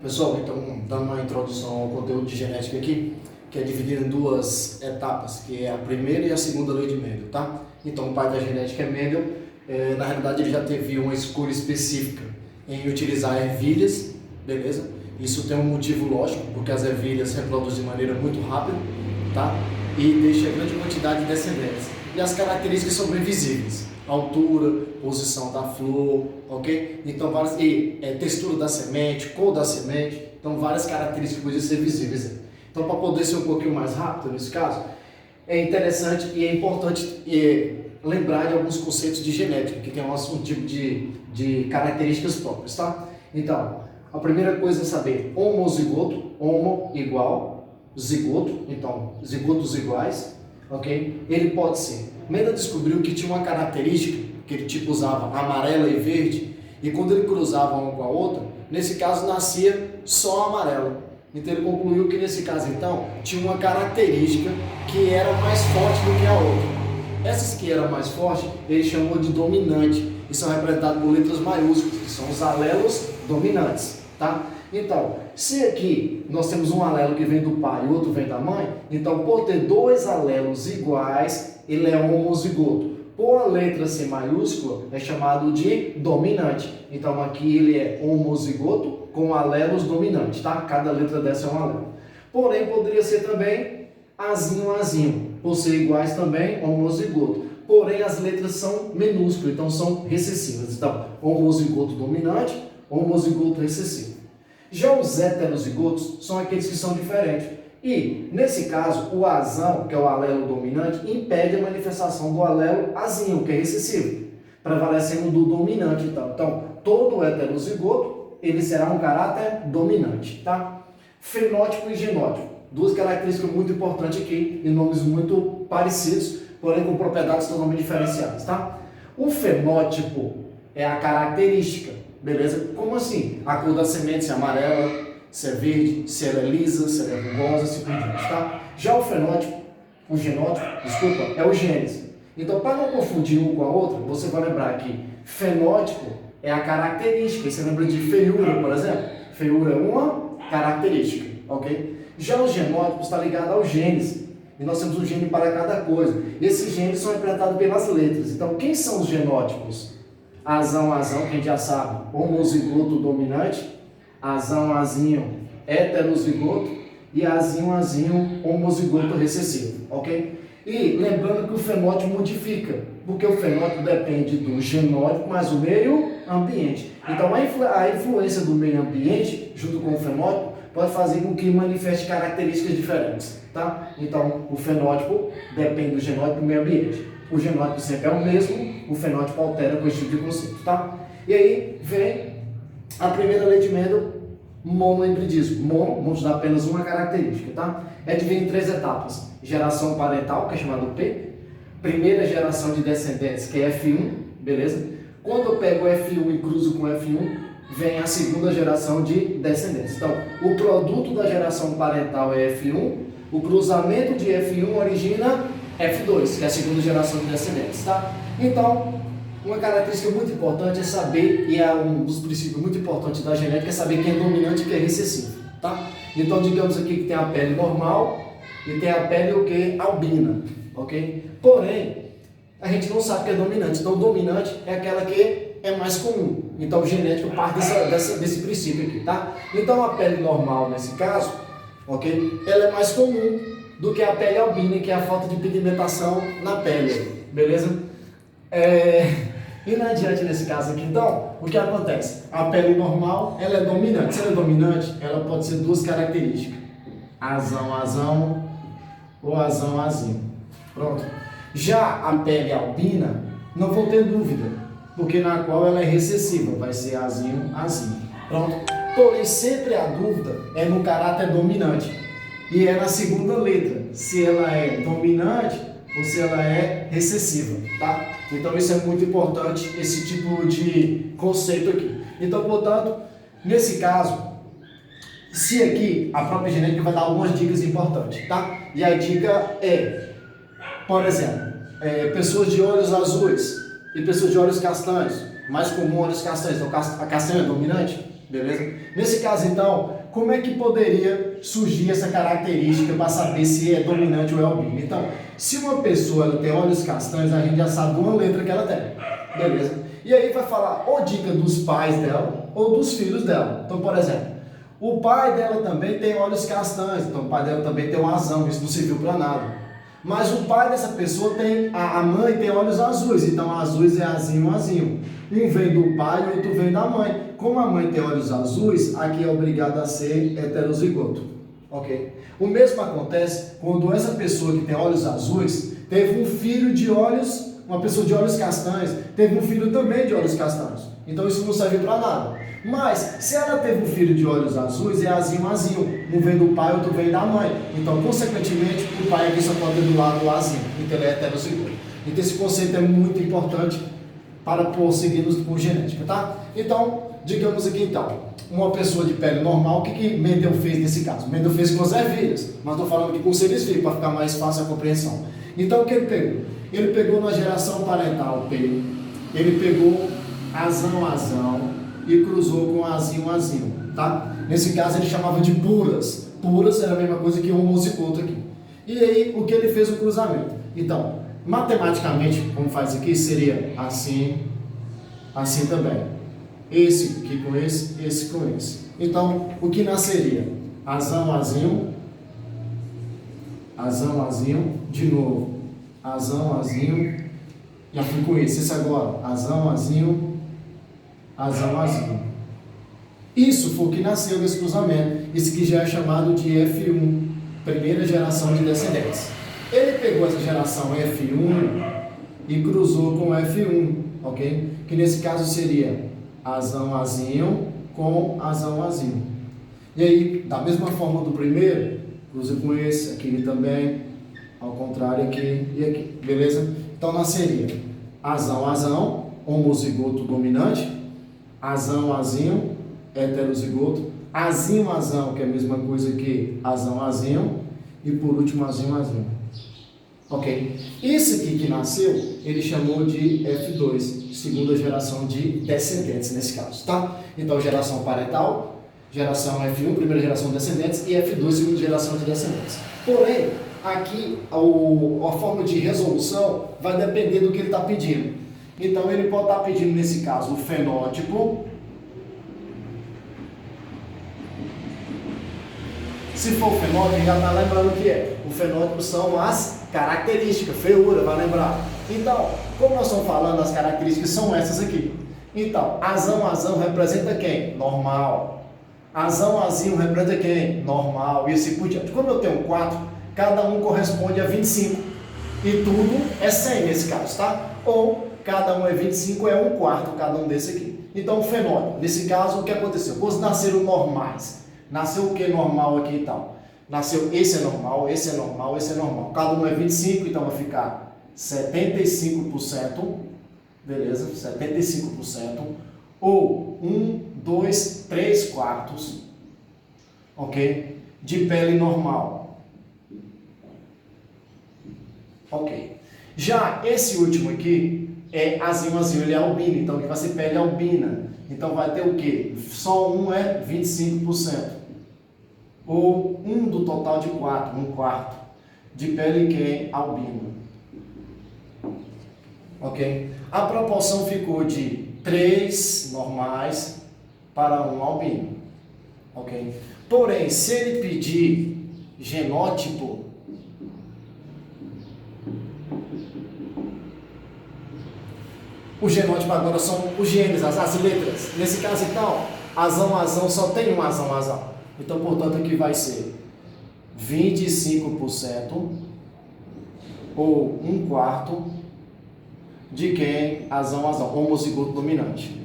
Pessoal, então, dando uma introdução ao conteúdo de genética aqui, que é dividido em duas etapas, que é a primeira e a segunda lei de Mendel, tá? Então, o pai da genética é Mendel. Na realidade, ele já teve uma escolha específica em utilizar ervilhas, beleza? Isso tem um motivo lógico, porque as ervilhas reproduzem de maneira muito rápida, tá? E deixa grande quantidade de descendentes. E as características são bem visíveis: altura, posição da flor, ok? Então, textura da semente, cor da semente, então várias características podem ser visíveis. Então, para poder ser um pouquinho mais rápido nesse caso, é interessante e é importante lembrar de alguns conceitos de genética, que tem um tipo de características próprias, tá? Então, a primeira coisa é saber homozigoto, homo igual, zigoto, então zigotos iguais, ok? Ele pode ser. Mendel descobriu que tinha uma característica que ele tipo usava amarela e verde, e quando ele cruzava uma com a outra, nesse caso nascia só amarelo. Então ele concluiu que nesse caso então tinha uma característica que era mais forte do que a outra. Essas que eram mais fortes ele chamou de dominante e são representadas por letras maiúsculas, que são os alelos dominantes, tá? Então, se aqui nós temos um alelo que vem do pai e outro vem da mãe, então por ter dois alelos iguais, ele é homozigoto. Por a letra C maiúscula, é chamado de dominante. Então aqui ele é homozigoto com alelos dominantes, tá? Cada letra dessa é um alelo. Porém, poderia ser também azinho, azinho, por ser iguais também, homozigoto. Porém, as letras são minúsculas, então são recessivas. Então, homozigoto dominante, homozigoto recessivo. Já os heterozigotos são aqueles que são diferentes. E, nesse caso, o azão, que é o alelo dominante, impede a manifestação do alelo azinho, que é recessivo, prevalecendo do dominante. Então, todo heterozigoto, ele será um caráter dominante, tá? Fenótipo e genótipo, duas características muito importantes aqui, em nomes muito parecidos, porém com propriedades totalmente diferenciadas, tá? O fenótipo é a característica, beleza? Como assim? A cor da semente, se é amarela, se é verde, se ela é lisa, se ela é rugosa, se por diante, tá? Já o genótipo, é o gênese. Então, para não confundir um com a outra, você vai lembrar que fenótipo é a característica. Você lembra de feiura, por exemplo? Feiura é uma característica, ok? Já o genótipo está ligado ao gênese. E nós temos um gene para cada coisa. Esses genes são representados pelas letras. Então, quem são os genótipos? Azão, azão, quem já sabe, homozigoto dominante. Azão, azinho, heterozigoto, e azinho, azinho, homozigoto recessivo, ok? E lembrando que o fenótipo modifica, porque o fenótipo depende do genótipo mais o meio ambiente. Então a influência do meio ambiente, junto com o fenótipo, pode fazer com que manifeste características diferentes, tá? Então o fenótipo depende do genótipo e do meio ambiente. O genótipo sempre é o mesmo, o fenótipo altera com esse tipo de conceito, tá? E aí vem a primeira lei de Mendel, monohibridismo. Mono, vamos dar apenas uma característica, tá? É dividido em três etapas: geração parental, que é chamado P, primeira geração de descendentes, que é F1, beleza? Quando eu pego o F1 e cruzo com o F1, vem a segunda geração de descendentes. Então, o produto da geração parental é F1, o cruzamento de F1 origina F2, que é a segunda geração de descendentes, tá? Então, uma característica muito importante é saber, e é um dos princípios muito importantes da genética, é saber quem é dominante e quem é recessivo, tá? Então, digamos aqui que tem a pele normal e tem a pele o quê? Albina, ok? Porém, a gente não sabe que é dominante. Então, dominante é aquela que é mais comum. Então, o genético parte desse princípio aqui, tá? Então, a pele normal, nesse caso, ok? Ela é mais comum do que a pele albina, que é a falta de pigmentação na pele, beleza? Indo adiante nesse caso aqui, então, o que acontece? A pele normal, ela é dominante. Se ela é dominante, ela pode ser duas características: azão, azão ou azão, azinho. Pronto. Já a pele albina, não vou ter dúvida, porque na qual ela é recessiva, vai ser azinho, azinho. Pronto. Porém, sempre a dúvida é no caráter dominante. E é na segunda letra, se ela é dominante ou se ela é recessiva, tá? Então isso é muito importante, esse tipo de conceito aqui. Então, portanto, nesse caso, se aqui a própria genética vai dar algumas dicas importantes, tá? E a dica é, por exemplo, pessoas de olhos azuis e pessoas de olhos castanhos, mais comum olhos castanhos, então a castanha é dominante? beleza? Nesse caso, então, como é que poderia surgir essa característica para saber se é dominante ou é albino? Então, se uma pessoa ela tem olhos castanhos, a gente já sabe uma letra que ela tem, beleza? E aí vai falar ou dica dos pais dela ou dos filhos dela. Então, por exemplo, o pai dela também tem olhos castanhos, então o pai dela também tem um azão, isso não serviu para nada. Mas o pai dessa pessoa tem, a mãe tem olhos azuis, então azuis é azinho, azinho. Um vem do pai e outro vem da mãe. Como a mãe tem olhos azuis, aqui é obrigado a ser heterozigoto, ok? O mesmo acontece quando essa pessoa que tem olhos azuis teve um filho de olhos, uma pessoa de olhos castanhos, teve um filho também de olhos castanhos. Então isso não serve para nada. Mas, se ela teve um filho de olhos azuis, é azinho, azinho. Um vem do pai, outro vem da mãe. Então, consequentemente, o pai aqui só pode ter do lado do azinho. Então, ele é heterozigoto. Então, esse conceito é muito importante para prosseguirmos com genética, tá? Então, digamos aqui, então, uma pessoa de pele normal, o que Mendel fez nesse caso? Mendel fez com as ervilhas, mas estou falando aqui com seres vivos, para ficar mais fácil a compreensão. Então, o que ele pegou? Ele pegou na geração parental P, ele pegou azão, azão, e cruzou com azinho, azinho, tá? Nesse caso ele chamava de puras. Puras era a mesma coisa que homozigoto aqui. E aí, o que ele fez o cruzamento? Então, matematicamente, como faz aqui, seria assim, assim também. Esse aqui com esse com esse. Então, o que nasceria? Azão, azinho, azão, azinho, de novo. Azão, azinho, já fui com esse agora. Azão, azinho, azão, azinho. Isso foi o que nasceu desse cruzamento. Isso que já é chamado de F1, primeira geração de descendentes. Ele pegou essa geração F1 e cruzou com F1, ok? Que nesse caso seria azão, azinho com azão, azinho. E aí, da mesma forma do primeiro, cruza com esse, aqui também, ao contrário aqui e aqui, beleza? Então nasceria azão, azão, homozigoto dominante, azão, azinho, heterozigoto, azinho, azão, que é a mesma coisa que azão, azinho, e por último azinho, azinho. Ok? Esse aqui que nasceu, ele chamou de F2, segunda geração de descendentes nesse caso, tá? Então geração parental, geração F1, primeira geração de descendentes, e F2, segunda geração de descendentes. Porém, aqui a forma de resolução vai depender do que ele está pedindo. Então, ele pode estar pedindo, nesse caso, o fenótipo. Se for o fenótipo, já está lembrando o que é. O fenótipo são as características, feiura, vai lembrar. Então, como nós estamos falando, as características são essas aqui. Então, azão, azão representa quem? Normal. Azão, azinho representa quem? Normal. E assim por diante. Como eu tenho 4, cada um corresponde a 25. E tudo é 100 nesse caso, tá? Ou cada um é 25, é 1/4 cada um desse aqui. Então, o fenótipo, nesse caso, o que aconteceu? Quando nasceram normais, nasceu o que normal aqui e tal? Nasceu esse é normal, esse é normal, esse é normal. Cada um é 25, então vai ficar 75%, beleza? 75%. Ou 1, 2, 3/4, ok? De pele normal. Ok. Já esse último aqui, é azinho, azinho, ele é albino, então aqui vai ser pele albina. Então vai ter o quê? Só um é 25%. Ou 1 do total de 4, 1/4 de pele que é albino. Ok? A proporção ficou de 3 normais para 1 albino. Ok? Porém, se ele pedir genótipo, o genótipo agora são os genes, as letras. Nesse caso, então, azão, azão só tem um azão, azão. Então, portanto, aqui vai ser 25% ou 1/4 de quem azão, azão, homozigoto dominante.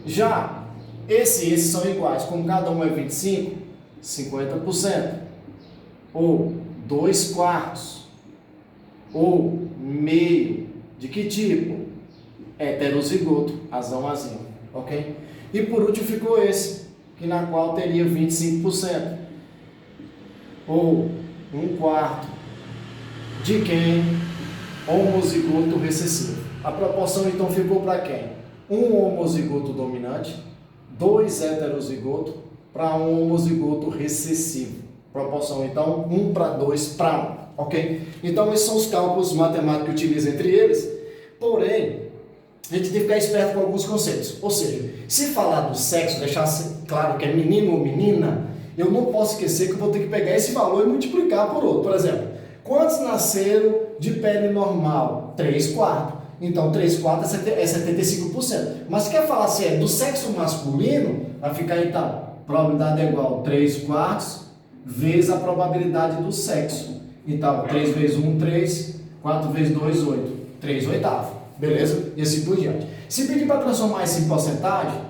Já esses são iguais, como cada um é 25, 50%, ou 2/4, ou meio. De que tipo? Heterozigoto, azão, azinho, ok? E por último ficou esse, que na qual teria 25%, ou 1/4 de quem? Homozigoto recessivo. A proporção então ficou para quem? Um homozigoto dominante, 2 heterozigotos para um homozigoto recessivo. Proporção, então, 1 para 2 para 1, ok? Então, esses são os cálculos matemáticos que utiliza entre eles, porém, a gente tem que ficar esperto com alguns conceitos. Ou seja, se falar do sexo, deixar claro que é menino ou menina, eu não posso esquecer que eu vou ter que pegar esse valor e multiplicar por outro. Por exemplo, quantos nasceram de pele normal? 3/4. Então, 3/4 é 75%. Mas se quer falar se é do sexo masculino, vai ficar então, a probabilidade é igual a 3/4 vezes a probabilidade do sexo. Então, 3 vezes 1, 3, 4 vezes 2, 8. 3/8. Beleza? E assim por diante. Se pedir para transformar isso em porcentagem,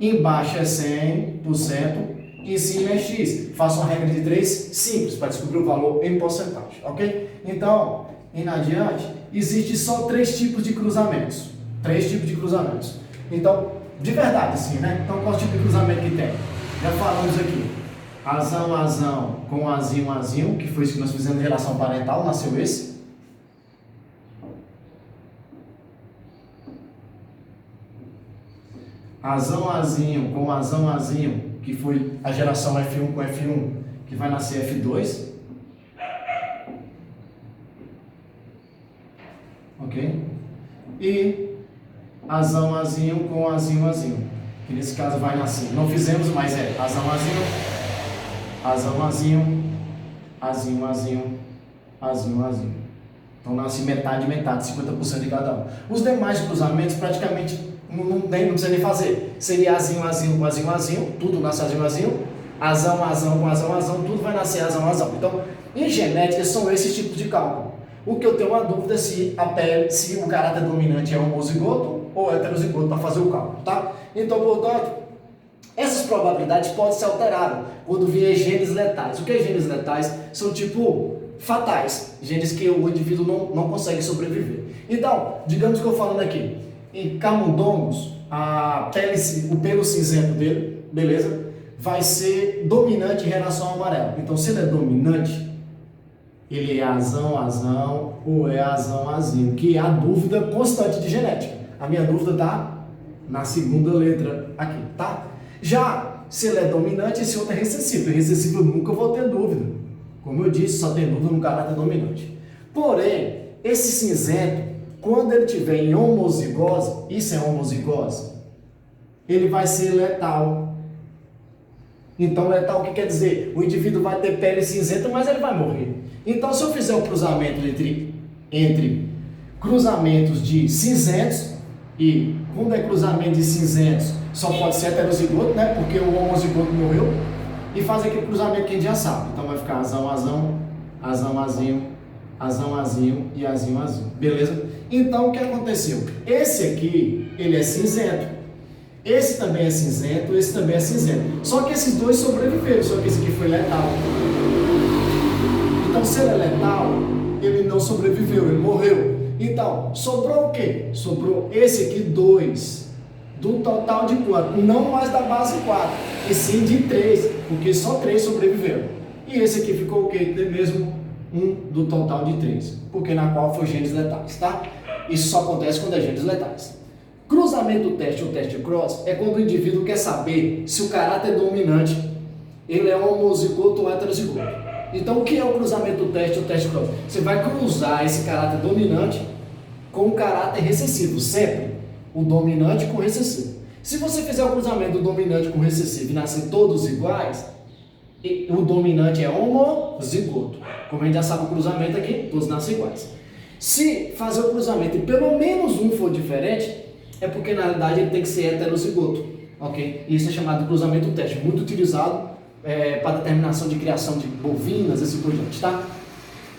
embaixo é 100%, em cima é x. Faça uma regra de 3 simples para descobrir o valor em porcentagem, ok? Então, em adiante, existe só 3 tipos de cruzamentos. 3 tipos de cruzamentos. Então, de verdade, sim, né? Então, qual tipo de cruzamento que tem? Já falamos aqui. Azão com azinho, que foi isso que nós fizemos em relação parental, nasceu esse. Azinho com azinho, que foi a geração F1 com F1, que vai nascer F2. Ok? E azinho com azinho, que nesse caso vai nascer. Não fizemos, mas é azinho. Então nasce metade, 50% de cada um. Os demais cruzamentos praticamente não precisa nem fazer. Seria azinho com azinho, tudo nasce azinho, azão com azão, tudo vai nascer azão. Então, em genética, são esses tipos de cálculo. O que eu tenho uma dúvida é se o caráter dominante é homozigoto ou heterozigoto para fazer o cálculo, tá? Então, portanto, essas probabilidades podem ser alteradas quando vier genes letais. O que é genes letais? São tipo fatais, genes que o indivíduo não consegue sobreviver. Então, digamos que eu falando aqui, em camundongos, o pelo cinzento dele, beleza? Vai ser dominante em relação ao amarelo. Então, se ele é dominante, ele é azão ou é azinho, que é a dúvida constante de genética. A minha dúvida está na segunda letra aqui, tá? Já, se ele é dominante, esse outro é recessivo. Recessivo eu nunca vou ter dúvida. Como eu disse, só tem dúvida no caráter dominante. Porém, esse cinzento, quando ele estiver em homozigose, isso é homozigose, ele vai ser letal. Então, letal, o que quer dizer? O indivíduo vai ter pele cinzenta, mas ele vai morrer. Então, se eu fizer um cruzamento entre cruzamentos de cinzentos, e quando é cruzamento de cinzentos, só pode ser heterozigoto, né? Porque o homozigoto morreu, e faz aquele cruzamento que a gente já sabe. Então, vai ficar azinho e azinho. Beleza? Então, o que aconteceu? Esse aqui, ele é cinzento. Esse também é cinzento, esse também é cinzento. Só que esses dois sobreviveram, só que esse aqui foi letal. Então, se ele é letal, ele não sobreviveu, ele morreu. Então, sobrou o quê? Sobrou esse aqui, 2. Do total de 4. Não mais da base 4, e sim de 3, porque só 3 sobreviveram. E esse aqui ficou o quê? Mesmo 1 do total de 3, porque na qual foi genes letais, tá? Isso só acontece quando é genes letais. Cruzamento teste ou teste cross é quando o indivíduo quer saber se o caráter dominante ele é homozigoto ou heterozigoto. Então, o que é o cruzamento teste ou teste cross? Você vai cruzar esse caráter dominante com o caráter recessivo, sempre o dominante com o recessivo. Se você fizer o cruzamento do dominante com o recessivo e nascer todos iguais, o dominante é homozigoto. Como a gente já sabe o cruzamento aqui, todos nascem iguais. Se fazer o cruzamento e pelo menos um for diferente, é porque na realidade ele tem que ser heterozigoto, ok? Isso é chamado de cruzamento teste, muito utilizado para determinação de criação de bovinas, assim por diante, tá?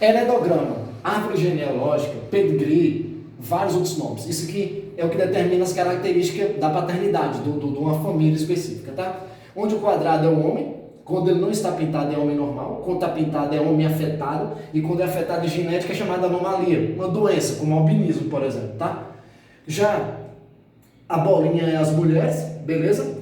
Heredograma, árvore genealógica, pedigree, vários outros nomes. Isso aqui é o que determina as características da paternidade, de uma família específica, tá? Onde o quadrado é o homem, quando ele não está pintado é homem normal, quando está pintado é homem afetado, e quando é afetado de genética é chamada anomalia, uma doença, como albinismo, por exemplo, tá? Já a bolinha é as mulheres, beleza?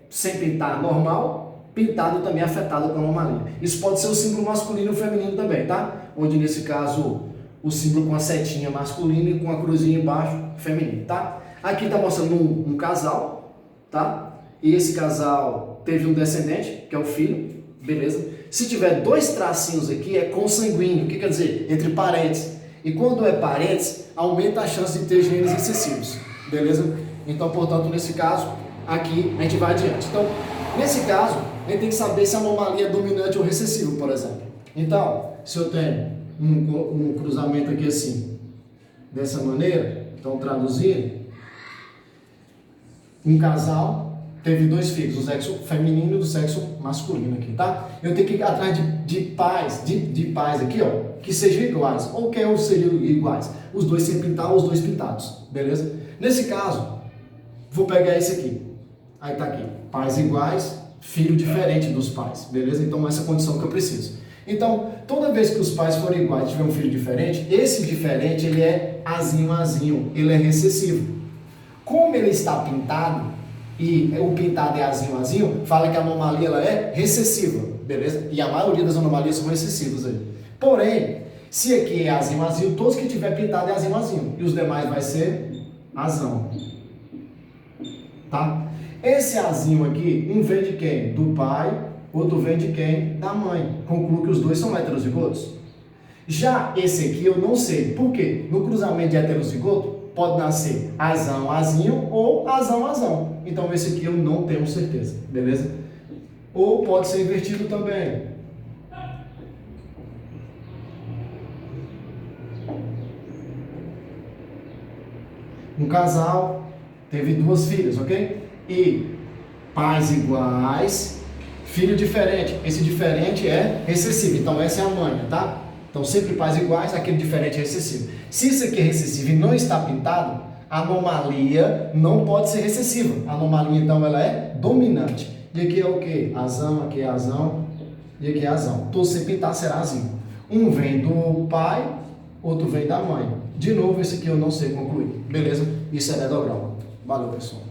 Sem pintar normal, pintado também afetado com anomalia. Isso pode ser o símbolo masculino e feminino também, tá? Onde nesse caso o símbolo com a setinha masculino e com a cruzinha embaixo feminino, tá? Aqui está mostrando um casal, tá? E esse casal teve um descendente, que é o filho, beleza? Se tiver dois tracinhos aqui, é consanguíneo, o que quer dizer? Entre parentes. E quando é parentes, aumenta a chance de ter genes recessivos, beleza? Então, portanto, nesse caso, aqui a gente vai adiante. Então, nesse caso, a gente tem que saber se a anomalia é dominante ou recessiva, por exemplo. Então, se eu tenho um cruzamento aqui assim, dessa maneira, então traduzindo, um casal teve dois filhos, do sexo feminino e do sexo masculino aqui, tá? Eu tenho que ir atrás de pais aqui, ó, que sejam iguais, ou que seriam iguais, os dois sem pintar ou os dois pintados, beleza? Nesse caso, vou pegar esse aqui, aí tá aqui, pais iguais, filho diferente dos pais, beleza? Então essa é a condição que eu preciso. Então, toda vez que os pais forem iguais e tiver um filho diferente, esse diferente, ele é azinho, ele é recessivo. Como ele está pintado, e o pintado é azinho, fala que a anomalia ela é recessiva, beleza? E a maioria das anomalias são recessivas aí. Porém, se aqui é azinho, todos que tiver pintado é azinho, e os demais vai ser azão, tá? Esse azinho aqui, um vem de quem? Do pai, outro vem de quem? Da mãe. Concluo que os dois são heterozigotos. Já esse aqui eu não sei, por quê? No cruzamento de heterozigoto, pode nascer azinho ou azão. Então esse aqui eu não tenho certeza, beleza? Ou pode ser invertido também. Um casal teve duas filhas, ok? E pais iguais, filho diferente. Esse diferente é recessivo, então essa é a manha, tá? Então sempre pais iguais, aquele diferente é recessivo. Se isso aqui é recessivo e não está pintado, a anomalia não pode ser recessiva. A anomalia, então, ela é dominante. E aqui é o quê? Azão, aqui é azão, e aqui é azão. Então, se pintar, será azinho. Um vem do pai, outro vem da mãe. De novo, esse aqui eu não sei concluir. Beleza? Isso é dedograma. Valeu, pessoal.